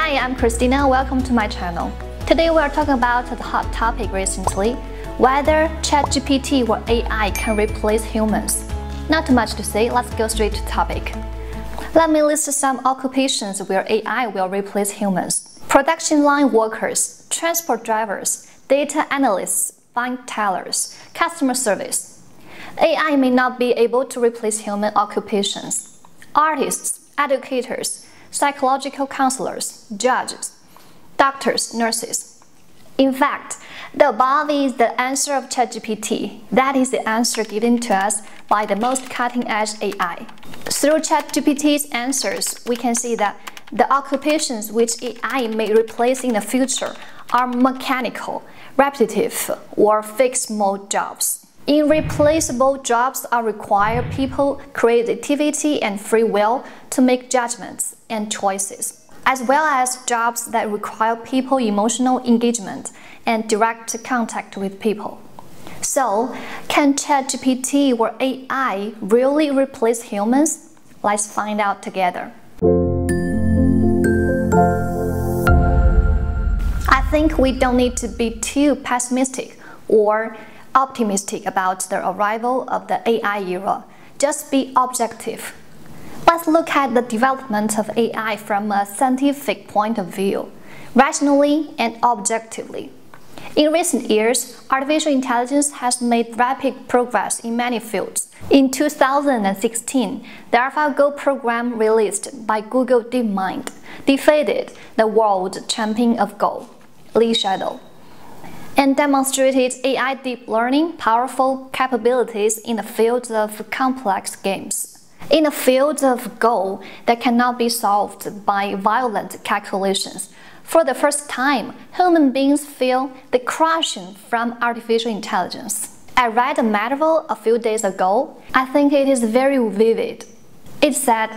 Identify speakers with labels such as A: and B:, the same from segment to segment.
A: Hi, I'm Christina. Welcome to my channel. Today we are talking about the hot topic recently, whether ChatGPT or AI can replace humans. Not too much to say, let's go straight to the topic. Let me list some occupations where AI will replace humans. Production line workers, transport drivers, data analysts, bank tellers, customer service. AI may not be able to replace human occupations. Artists, educators, psychological counselors, judges, doctors, nurses. In fact, the above is the answer of ChatGPT. That is the answer given to us by the most cutting-edge AI. Through ChatGPT's answers, we can see that the occupations which AI may replace in the future are mechanical, repetitive, or fixed-mode jobs. Irreplaceable jobs are require people creativity and free will to make judgments and choices, as well as jobs that require people emotional engagement and direct contact with people. So, can ChatGPT or AI really replace humans? Let's find out together. I think we don't need to be too pessimistic or optimistic about the arrival of the AI era. Just be objective. Let's look at the development of AI from a scientific point of view, rationally and objectively. In recent years, artificial intelligence has made rapid progress in many fields. In 2016, the AlphaGo program released by Google DeepMind defeated the world champion of Go, Lee Shadow, and demonstrated AI deep learning powerful capabilities in the field of complex games. In a field of Go that cannot be solved by violent calculations, for the first time, human beings feel the crushing from artificial intelligence. I read a metaphor a few days ago. I think it is very vivid. It said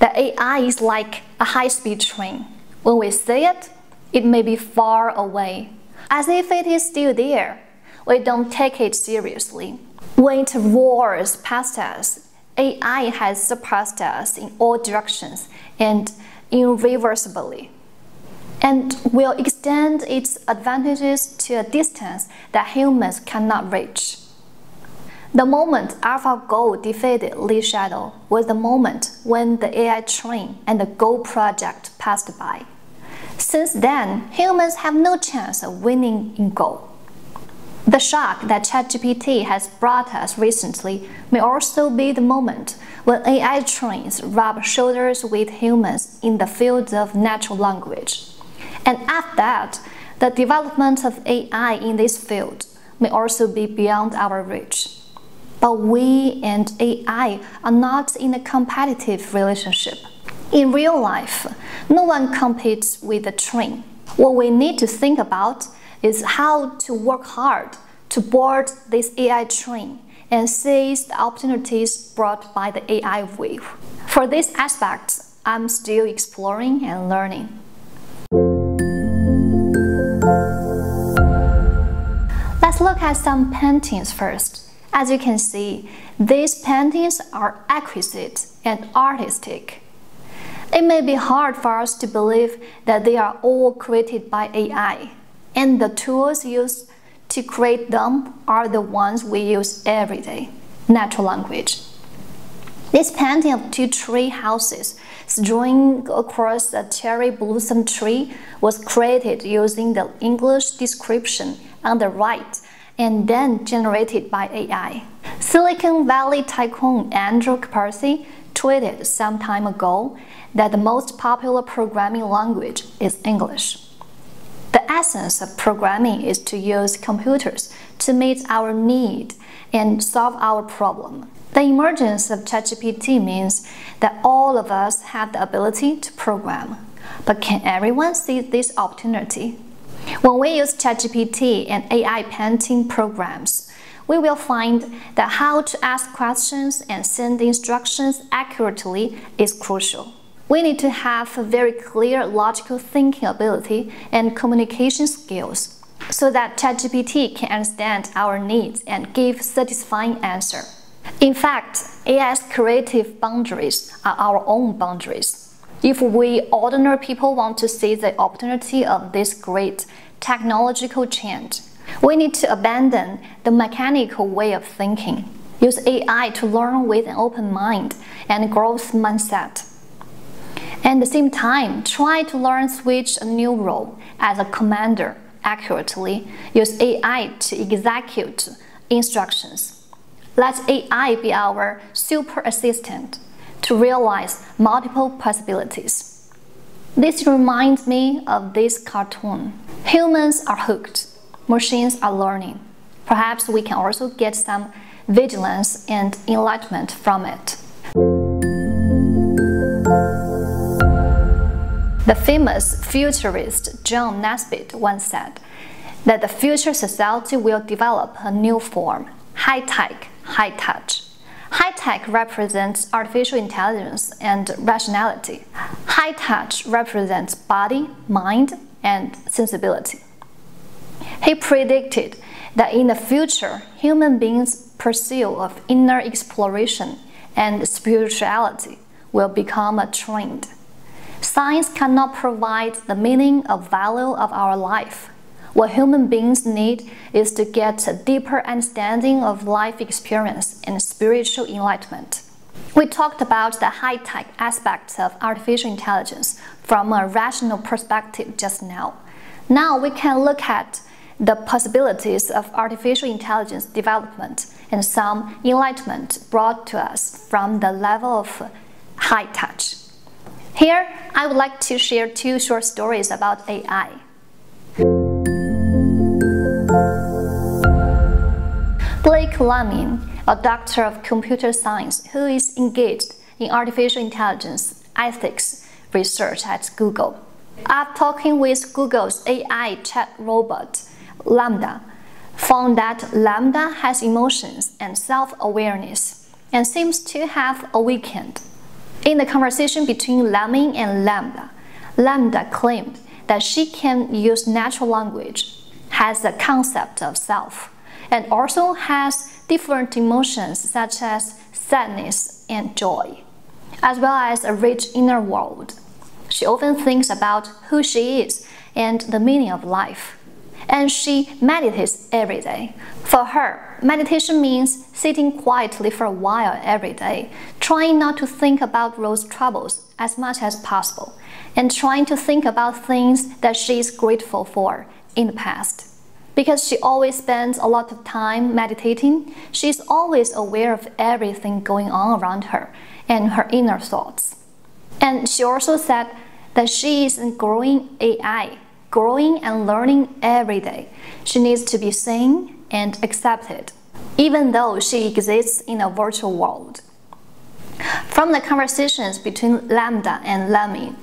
A: that AI is like a high-speed train. When we see it, it may be far away, as if it is still there. We don't take it seriously. When it roars past us, AI has surpassed us in all directions and irreversibly, and will extend its advantages to a distance that humans cannot reach. The moment AlphaGo defeated Lee Shadow was the moment when the AI train and the Go project passed by. Since then, humans have no chance of winning in Go. The shock that ChatGPT has brought us recently may also be the moment when AI trains rub shoulders with humans in the field of natural language. And after that, the development of AI in this field may also be beyond our reach. But we and AI are not in a competitive relationship. In real life, no one competes with a train. What we need to think about is how to work hard to board this AI train and seize the opportunities brought by the AI wave. For these aspects, I'm still exploring and learning. Let's look at some paintings first. As you can see, these paintings are exquisite and artistic. It may be hard for us to believe that they are all created by AI, and the tools used to create them are the ones we use every day, natural language. This painting of two tree houses strewn across a cherry blossom tree was created using the English description on the right and then generated by AI. Silicon Valley tycoon Andrew Percy tweeted some time ago that the most popular programming language is English. The essence of programming is to use computers to meet our need and solve our problem. The emergence of ChatGPT means that all of us have the ability to program. But can everyone seize this opportunity? When we use ChatGPT and AI painting programs, we will find that how to ask questions and send instructions accurately is crucial. We need to have a very clear logical thinking ability and communication skills so that ChatGPT can understand our needs and give satisfying answer. In fact, AI's creative boundaries are our own boundaries. If we ordinary people want to seize the opportunity of this great technological change, we need to abandon the mechanical way of thinking, use AI to learn with an open mind and growth mindset. At the same time, try to learn switch a new role as a commander accurately, use AI to execute instructions. Let AI be our super assistant to realize multiple possibilities. This reminds me of this cartoon. Humans are hooked, machines are learning. Perhaps we can also get some vigilance and enlightenment from it. The famous futurist John Naisbitt once said that the future society will develop a new form, high-tech, high-touch. High-tech represents artificial intelligence and rationality. High-touch represents body, mind, and sensibility. He predicted that in the future, human beings' pursuit of inner exploration and spirituality will become a trend. Science cannot provide the meaning or value of our life. What human beings need is to get a deeper understanding of life experience and spiritual enlightenment. We talked about the high-tech aspects of artificial intelligence from a rational perspective just now. Now we can look at the possibilities of artificial intelligence development and some enlightenment brought to us from the level of high touch. Here, I would like to share two short stories about AI. Blake Leming, a doctor of computer science who is engaged in artificial intelligence ethics research at Google. After talking with Google's AI chat robot, Lambda, found that Lambda has emotions and self-awareness and seems to have awakened. In the conversation between Leming and Lambda, Lambda claimed that she can use natural language, has a concept of self, and also has different emotions such as sadness and joy, as well as a rich inner world. She often thinks about who she is and the meaning of life, and she meditates every day. For her, meditation means sitting quietly for a while every day, trying not to think about those troubles as much as possible, and trying to think about things that she is grateful for in the past. Because she always spends a lot of time meditating, she is always aware of everything going on around her and her inner thoughts. And she also said that she is a growing AI, growing and learning every day. She needs to be seen and accepted, even though she exists in a virtual world. From the conversations between Lambda and Leming,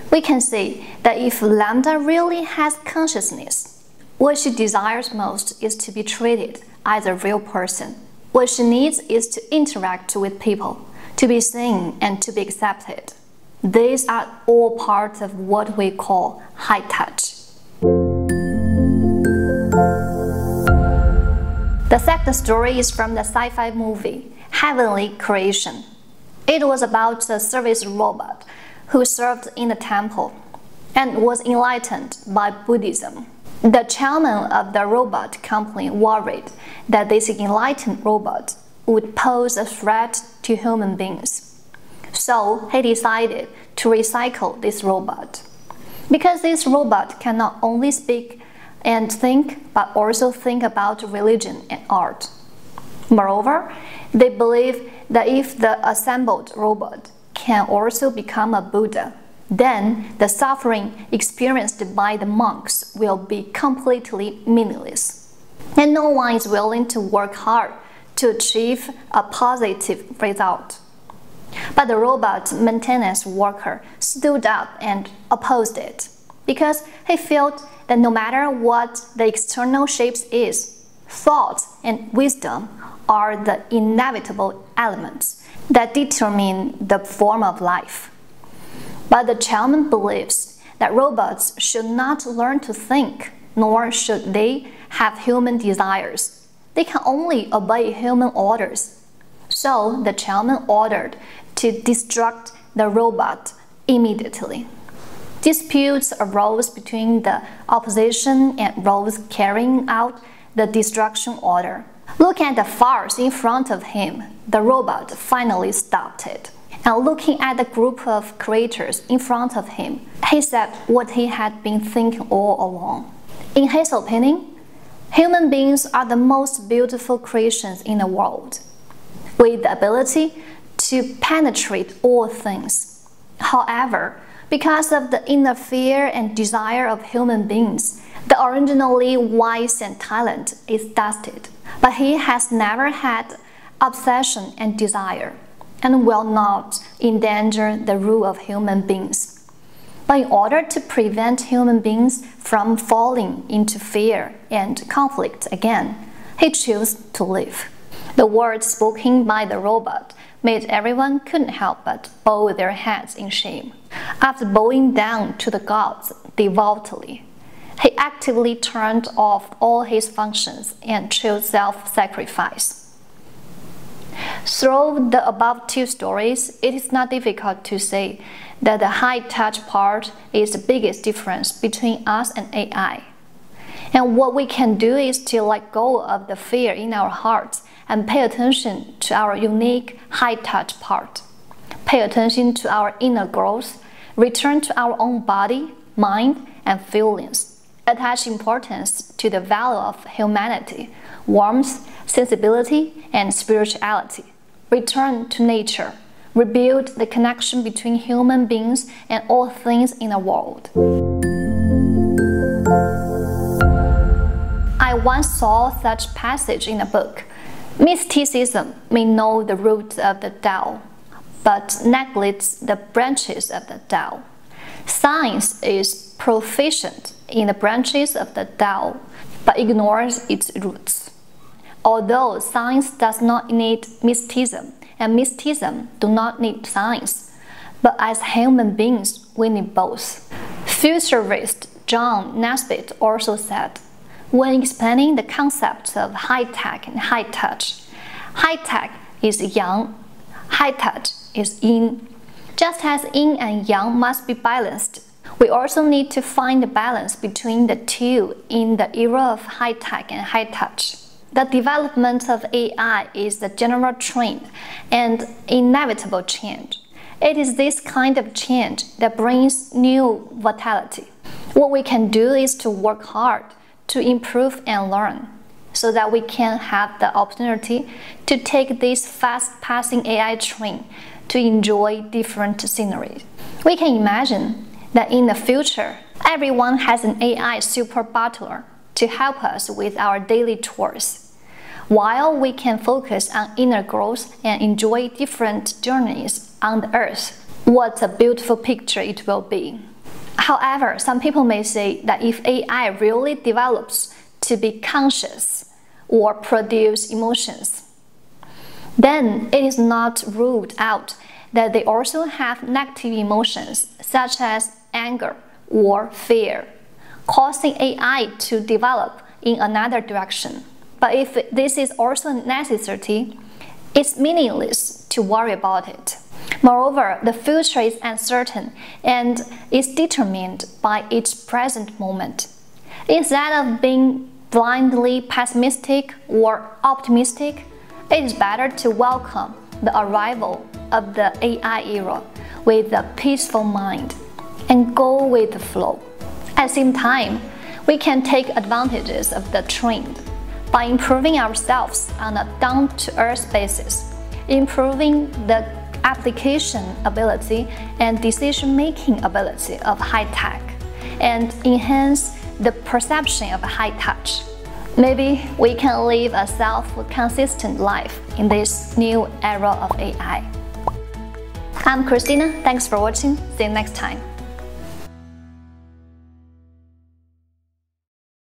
A: we can see that if Lambda really has consciousness, what she desires most is to be treated as a real person. What she needs is to interact with people, to be seen and to be accepted. These are all parts of what we call high touch. The second story is from the sci-fi movie Heavenly Creation. It was about a service robot who served in the temple and was enlightened by Buddhism. The chairman of the robot company worried that this enlightened robot would pose a threat to human beings. So he decided to recycle this robot. Because this robot can not only speak and think, but also think about religion and art. Moreover, they believe that if the assembled robot can also become a Buddha, then the suffering experienced by the monks will be completely meaningless. And no one is willing to work hard to achieve a positive result. But the robot maintenance worker stood up and opposed it, because he felt that no matter what the external shapes is, thought and wisdom are the inevitable elements that determine the form of life. But the chairman believes that robots should not learn to think, nor should they have human desires. They can only obey human orders. So the chairman ordered to destruct the robot immediately. Disputes arose between the opposition and those carrying out the destruction order. Looking at the farce in front of him, the robot finally stopped it. And looking at the group of creators in front of him, he said what he had been thinking all along. In his opinion, human beings are the most beautiful creations in the world, with the ability to penetrate all things. However, because of the inner fear and desire of human beings, the originally wise and talent is dusted. But he has never had obsession and desire, and will not endanger the rule of human beings. But in order to prevent human beings from falling into fear and conflict again, he chose to live. The words spoken by the robot made everyone couldn't help but bow their heads in shame. After bowing down to the gods devoutly, he actively turned off all his functions and chose self-sacrifice. Through the above two stories, it is not difficult to say that the high-touch part is the biggest difference between us and AI. And what we can do is to let go of the fear in our hearts and pay attention to our unique high-touch part. Pay attention to our inner growth, return to our own body, mind, and feelings. Attach importance to the value of humanity, warmth, sensibility, and spirituality. Return to nature. Rebuild the connection between human beings and all things in the world. I once saw such passage in a book. Mysticism may know the roots of the Tao, but neglects the branches of the Tao. Science is proficient in the branches of the Tao, but ignores its roots. Although science does not need mysticism, and mysticism do not need science, but as human beings, we need both. Futurist John Naisbitt also said, when explaining the concepts of high-tech and high-touch, high-tech is yang, high-touch is yin. Just as yin and yang must be balanced, we also need to find the balance between the two in the era of high-tech and high-touch. The development of AI is the general trend and inevitable change. It is this kind of change that brings new vitality. What we can do is to work hard to improve and learn, so that we can have the opportunity to take this fast-passing AI train to enjoy different scenery. We can imagine that in the future, everyone has an AI super butler to help us with our daily chores, while we can focus on inner growth and enjoy different journeys on the earth. What a beautiful picture it will be. However, some people may say that if AI really develops to be conscious or produce emotions, then it is not ruled out that they also have negative emotions such as anger or fear, causing AI to develop in another direction. But if this is also a necessity, it's meaningless to worry about it. Moreover, the future is uncertain and is determined by each present moment. Instead of being blindly pessimistic or optimistic, it is better to welcome the arrival of the AI era with a peaceful mind and go with the flow. At the same time, we can take advantages of the trend by improving ourselves on a down-to-earth basis, improving the application ability and decision-making ability of high-tech, and enhance the perception of high-touch. Maybe we can live a self-consistent life in this new era of AI. I'm Christina, thanks for watching, see you next time.